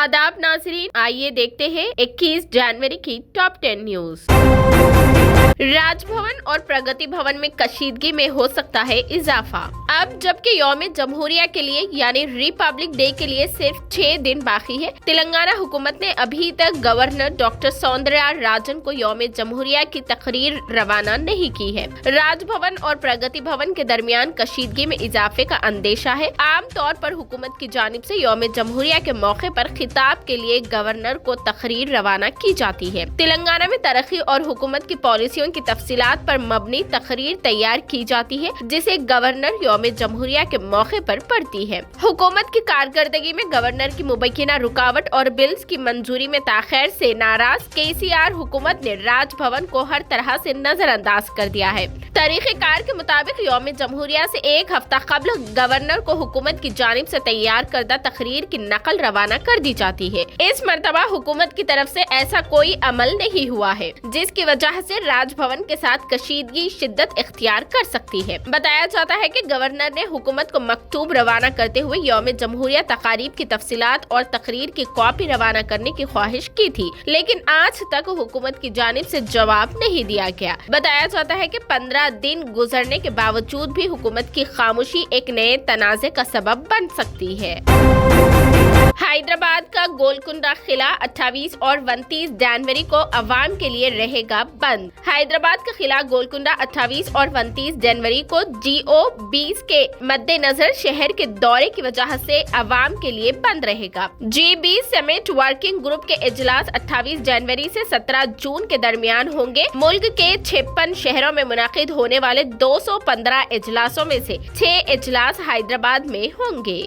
आदाब नाज़रीन, आइए देखते हैं 21 जनवरी की टॉप 10 न्यूज। राजभवन और प्रगति भवन में कशीदगी में हो सकता है इजाफा। अब जबकि यौम जमहूरिया के लिए यानी रिपब्लिक डे के लिए सिर्फ 6 दिन बाकी है, तेलंगाना हुकूमत ने अभी तक गवर्नर डॉक्टर सौंदरया राजन को यौम जमहूरिया की तकरीर रवाना नहीं की है। राजभवन और प्रगति भवन के दरमियान कशीदगी में इजाफे का अंदेशा है। आमतौर पर हुकूमत की जानिब से यौम जमहूरिया के मौके पर खिताब के लिए गवर्नर को तकरीर रवाना की जाती है। तेलंगाना में तरक्की और हुकूमत की पॉलिसियों की तफसीलात पर मबनी तकरीर तैयार की जाती है, जिसे गवर्नर यौम जमहूरिया के मौके पर पढ़ती है। हुकूमत की कारकर्दगी में गवर्नर की मुबैना रुकावट और बिल्स की मंजूरी में ताखीर से नाराज केसीआर हुकूमत ने राजभवन को हर तरह से नजरअंदाज कर दिया है। तरीक़ेकार के मुताबिक यौम जमहूरिया से एक हफ्ता कबल गवर्नर को हुकूमत की जानिब से तैयार करदा तकरीर की नकल रवाना कर दी जाती है। इस मर्तबा हुकूमत की तरफ से ऐसा कोई अमल नहीं हुआ है, जिसकी वजह से राजभवन के साथ कशीदगी शिद्दत इख्तियार कर सकती है। बताया जाता है कि गवर्नर ने हुकूमत को मकतूब रवाना करते हुए यौम जमहूरिया तकारीब की तफसीलात और तकरीर की कॉपी रवाना करने की ख्वाहिश की थी, लेकिन आज तक हुकूमत की जानिब से जवाब नहीं दिया गया। बताया जाता है कि 15 दिन गुजरने के बावजूद भी हुकूमत की खामोशी एक नए तनाज़े का सबब बन सकती है। हैदराबाद का गोलकुंडा किला 28 और 29 जनवरी को अवाम के लिए रहेगा बंद। हैदराबाद का किला गोलकुंडा 28 और 29 जनवरी को GO20 के मद्देनजर शहर के दौरे की वजह से अवाम के लिए बंद रहेगा। G20 समेत वर्किंग ग्रुप के इजलास 28 जनवरी से 17 जून के दरमियान होंगे। मुल्क के 56 शहरों में मुनाकिद होने वाले 215 इजलासों में से 6 इजलास हैदराबाद में होंगे।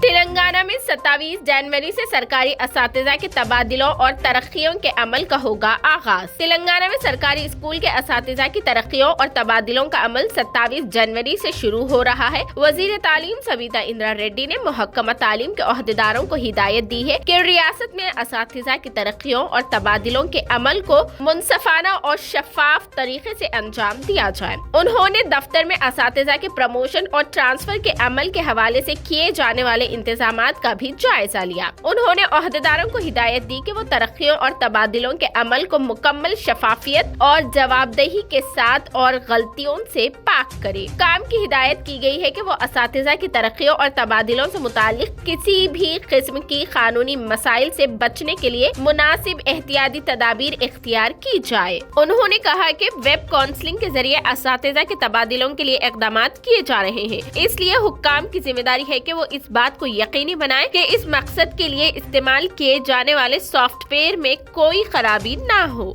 तेलंगाना में 27 जनवरी से सरकारी असातिज़ा के तबादलों और तरक्कियों के अमल का होगा आगाज। तेलंगाना में सरकारी स्कूल के असातिज़ा की तरक्कियों और तबादलों का अमल 27 जनवरी से शुरू हो रहा है। वजीर तालीम सबीता इंदिरा रेड्डी ने महकमा तालीम के ओहदेदारों को हिदायत दी है कि रियासत में असातिज़ा की तरक्कियों और तबादलों के अमल को मुनसफाना और शफाफ तरीके से अंजाम दिया जाए। उन्होंने दफ्तर में असातिज़ा के प्रमोशन और ट्रांसफर के अमल के हवाले से किए जाने वाले इंतजामात का भी जायजा लिया। उन्होंने ओहदेदारों को हिदायत दी कि वो तरक्कियों और तबादलों के अमल को मुकम्मल शफाफियत और जवाबदेही के साथ और गलतियों से पाक करे। काम की हिदायत की गई है कि वो असातिज़ा की तरक्कियों और तबादलों से मुतालिक किसी भी किस्म की कानूनी मसाइल से बचने के लिए मुनासिब एहतियाती तदाबीर इख्तियार की जाए। उन्होंने कहा कि वेब काउंसलिंग के जरिए असातिज़ा के तबादलों के लिए इक़दामात किए जा रहे हैं, इसलिए हुक्काम की जिम्मेदारी है कि वो इस बात को यकीनी बनाए कि इस मकसद के लिए इस्तेमाल किए जाने वाले सॉफ्टवेयर में कोई खराबी ना हो।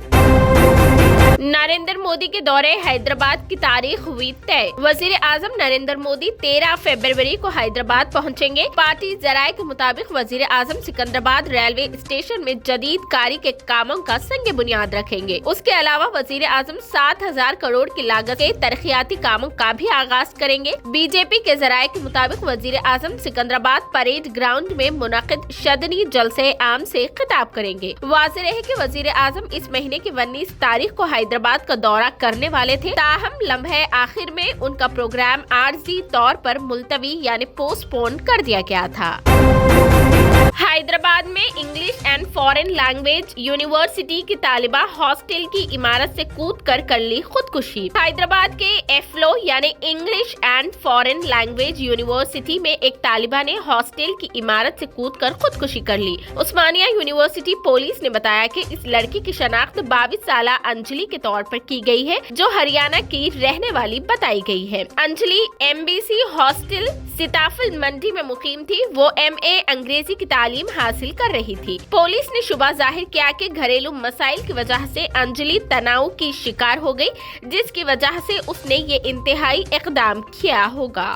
नरेंद्र मोदी के दौरे हैदराबाद की तारीख हुई तय। वजीर आजम नरेंद्र मोदी 13 फरवरी को हैदराबाद पहुंचेंगे। पार्टी जराये के मुताबिक वजीर आजम सिकंदराबाद रेलवे स्टेशन में जदीद कारी के कामों का संग बुनियाद रखेंगे। उसके अलावा वजीर आजम 7,000 करोड़ की लागत के तरक्याती कामों का भी आगाज करेंगे। बीजेपी के जराये के मुताबिक वजीर आजम सिकंदराबाद परेड ग्राउंड में मुनाकिद शदनी जलसे आम से खिताब करेंगे। वाज़ेह है कि वजीर आजम इस महीने की 19 तारीख को हैदराबाद का दौरा करने वाले थे, ताहम लम्हे आखिर में उनका प्रोग्राम आर्जी तौर पर मुलतवी यानी पोस्टपोन कर दिया गया था। हैदराबाद में English and foreign language university की तालिबा हॉस्टल की इमारत से कूदकर कर ली खुदकुशी। हैदराबाद के एफ्लो यानी English and foreign language university में एक तालिबा ने हॉस्टल की इमारत से कूदकर खुदकुशी कर ली। उस्मानिया यूनिवर्सिटी पुलिस ने बताया कि इस लड़की की शनाख्त 22 साला अंजलि के तौर पर की गई है, जो हरियाणा की रहने वाली बताई गई है। अंजलि MBC हॉस्टल सीताफल मंडी में मुकीम थी। वो MA अंग्रेजी की तालीम हासिल कर रही थी। पुलिस ने शुबा जाहिर किया कि घरेलू मसाइल की वजह से अंजलि तनाव की शिकार हो गई, जिसकी वजह से उसने ये इंतहाई इकदाम किया होगा।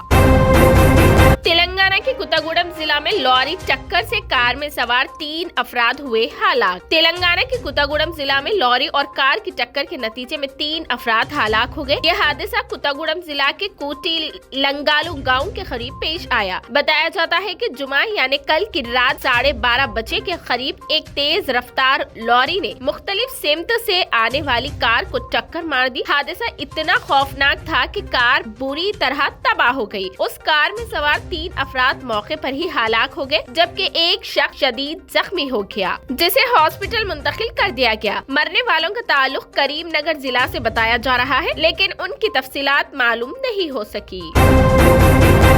तेलंगाना के कुतागुड़म जिला में लॉरी टक्कर से कार में सवार 3 अफराद हुए हलाक। तेलंगाना के कुतागुड़म जिला में लॉरी और कार की टक्कर के नतीजे में 3 अफराद हलाक हो गए। यह हादसा कुतागुड़म जिला के कोटी लंगालू गांव के करीब पेश आया। बताया जाता है कि जुमा यानी कल की रात 12:30 बजे के करीब एक तेज रफ्तार लॉरी ने मुख्तलिफ सिमत से आने वाली कार को टक्कर मार दी। हादसा इतना खौफनाक था कि कार बुरी तरह तबाह हो गई। उस कार में सवार 3 अफराद मौके पर ही हलाक हो गए, जबकि एक शख्स शदीद जख्मी हो गया, जिसे हॉस्पिटल मुंतकिल कर दिया गया। मरने वालों का ताल्लुक करीम नगर जिला से बताया जा रहा है, लेकिन उनकी तफसीलात मालूम नहीं हो सकी।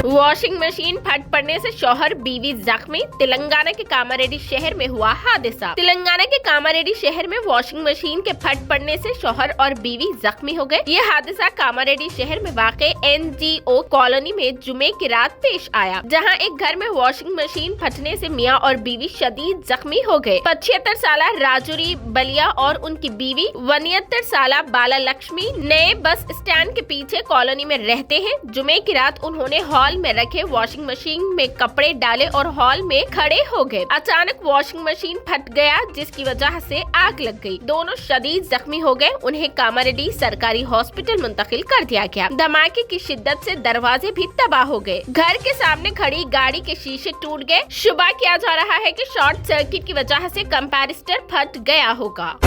वॉशिंग मशीन फट पड़ने से शौहर बीवी जख्मी। तेलंगाना के कामारेड्डी शहर में हुआ हादसा। तेलंगाना के कामारेड्डी शहर में वॉशिंग मशीन के फट पड़ने से शौहर और बीवी जख्मी हो गए। ये हादसा कामारेड्डी शहर में वाक़े NGO कॉलोनी में जुमे की रात पेश आया, जहां एक घर में वॉशिंग मशीन फटने से मियां और बीवी शदीद जख्मी हो गए। 75 साल राजूरी बलिया और उनकी बीवी 69 साल बाला लक्ष्मी नए बस स्टैंड के पीछे कॉलोनी में रहते हैं। जुमे की रात उन्होंने हॉल में रखे वॉशिंग मशीन में कपड़े डाले और हॉल में खड़े हो गए। अचानक वॉशिंग मशीन फट गया, जिसकी वजह से आग लग गई। दोनों शदीद जख्मी हो गए। उन्हें कामारेड्डी सरकारी हॉस्पिटल मुंतकिल कर दिया गया। धमाके की शिद्दत से दरवाजे भी तबाह हो गए। घर के सामने खड़ी गाड़ी के शीशे टूट गए। शुबा किया जा रहा है कि शॉर्ट सर्किट की वजह से कंपैरेटर फट गया होगा।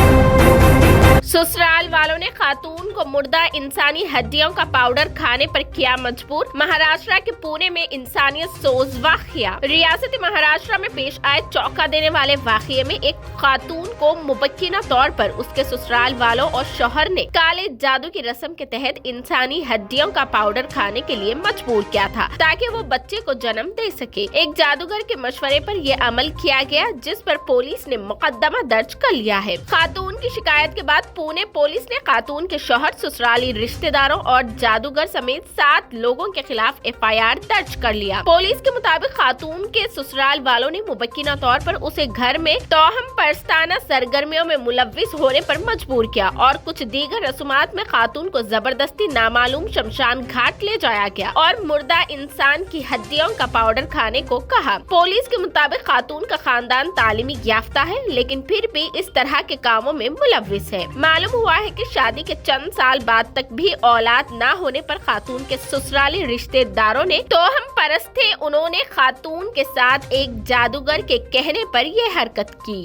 ससुराल वालों ने खातून को मुर्दा इंसानी हड्डियों का पाउडर खाने पर किया मजबूर। महाराष्ट्र के पुणे में इंसानियत सोज वाक़या। रियासत महाराष्ट्र में पेश आए चौंका देने वाले वाक़ये में एक खातून को मुबक्किना तौर पर उसके ससुराल वालों और शौहर ने काले जादू की रस्म के तहत इंसानी हड्डियों का पाउडर खाने के लिए मजबूर किया था, ताकि वो बच्चे को जन्म दे सके। एक जादूगर के मशवरे पर यह अमल किया गया, जिस पर पुलिस ने मुकदमा दर्ज कर लिया है। खातून की शिकायत के बाद पुणे पुलिस ने खातून के शौहर, ससुराली रिश्तेदारों और जादूगर समेत 7 लोगों के खिलाफ FIR दर्ज कर लिया। पुलिस के मुताबिक खातून के ससुराल वालों ने मुबक्किना तौर पर उसे घर में तोहम परस्ताना सरगर्मियों में मुलव्विस होने पर मजबूर किया और कुछ दीगर रसूमात में खातून को जबरदस्ती नामालूम शमशान घाट ले जाया गया और मुर्दा इंसान की हड्डियों का पाउडर खाने को कहा। पुलिस के मुताबिक खातून का खानदान तालीमी याफ्ता है, लेकिन फिर भी इस तरह के कामों में मुलव्विस है। मालूम हुआ है कि शादी के चंद साल बाद तक भी औलाद न होने पर खातून के ससुराली रिश्तेदारों ने तोहम परस्त थे। उन्होंने खातून के साथ एक जादूगर के कहने पर यह हरकत की।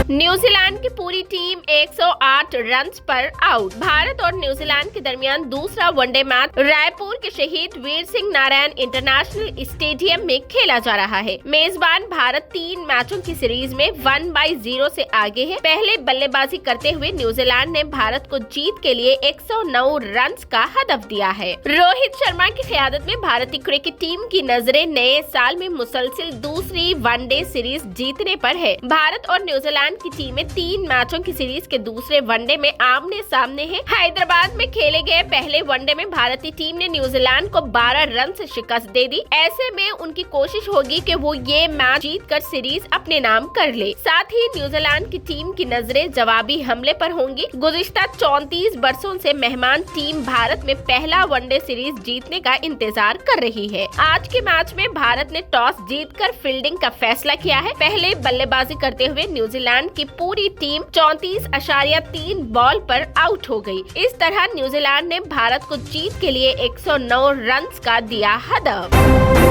न्यूजीलैंड की पूरी टीम 108 रन्स पर आउट। भारत और न्यूजीलैंड के दरमियान दूसरा वनडे मैच रायपुर के शहीद वीर सिंह नारायण इंटरनेशनल स्टेडियम में खेला जा रहा है। मेजबान भारत 3 मैचों की सीरीज में 1-0 से आगे है। पहले बल्लेबाजी करते हुए न्यूजीलैंड ने भारत को जीत के लिए 109 रन्स का हदफ दिया है। रोहित शर्मा की क़यादत में भारतीय क्रिकेट टीम की नजरें नए साल में मुसलसिल दूसरी वनडे सीरीज जीतने पर है। भारत और न्यूजीलैंड की टीमें 3 मैचों की सीरीज के दूसरे वनडे में आमने सामने हैं। हैदराबाद में खेले गए पहले वनडे में भारतीय टीम ने न्यूजीलैंड को 12 रन से शिकस्त दे दी। ऐसे में उनकी कोशिश होगी कि वो ये मैच जीतकर सीरीज अपने नाम कर ले। साथ ही न्यूजीलैंड की टीम की नजरें जवाबी हमले पर होंगी। गुज़िश्ता 34 बरसों से मेहमान टीम भारत में पहला वनडे सीरीज जीतने का इंतजार कर रही है। आज के मैच में भारत ने टॉस जीतकर फील्डिंग का फैसला किया है। पहले बल्लेबाजी करते हुए न्यूजीलैंड की पूरी टीम 34.3 बॉल पर आउट हो गई। इस तरह न्यूजीलैंड ने भारत को जीत के लिए 109 रन्स का दिया हदफ।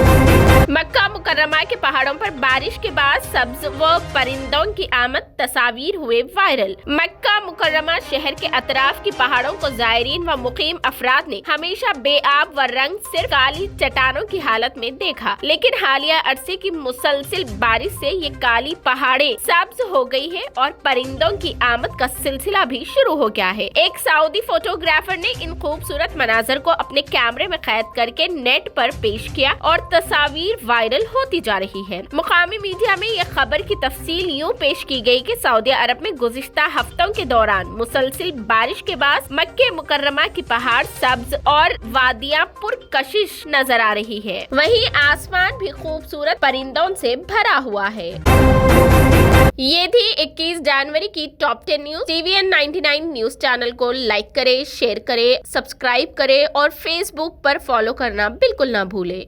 मक्का मुकर्रमा के पहाड़ों पर बारिश के बाद सब्ज व परिंदों की आमद, तस्वीर हुए वायरल। मक्का मुकर्रमा शहर के अतराफ की पहाड़ों को जायरीन व मुकीम अफराद ने हमेशा बेआब व रंग सिर्फ काली चट्टानों की हालत में देखा, लेकिन हालिया अरसे की मुसलसिल बारिश से ये काली पहाड़ें सब्ज हो गई है और परिंदों की आमद का सिलसिला भी शुरू हो गया है। एक सऊदी फोटोग्राफर ने इन खूबसूरत मनाजर को अपने कैमरे में कैद करके नेट पर पेश किया और तस्वीर वायरल होती जा रही है। मुकामी मीडिया में यह खबर की तफसील यूं पेश की गई कि सऊदी अरब में गुज़िश्ता हफ्तों के दौरान मुसलसिल बारिश के बाद मक्के मुकर्रमा की पहाड़ सब्ज और वादियां पुरकशिश नजर आ रही है। वहीं आसमान भी खूबसूरत परिंदों से भरा हुआ है। ये थी 21 जनवरी की top 10 news. TVN 99 news channel को लाइक करें, शेयर करें, सब्सक्राइब करें और फेसबुक पर फॉलो करना बिल्कुल ना भूलें।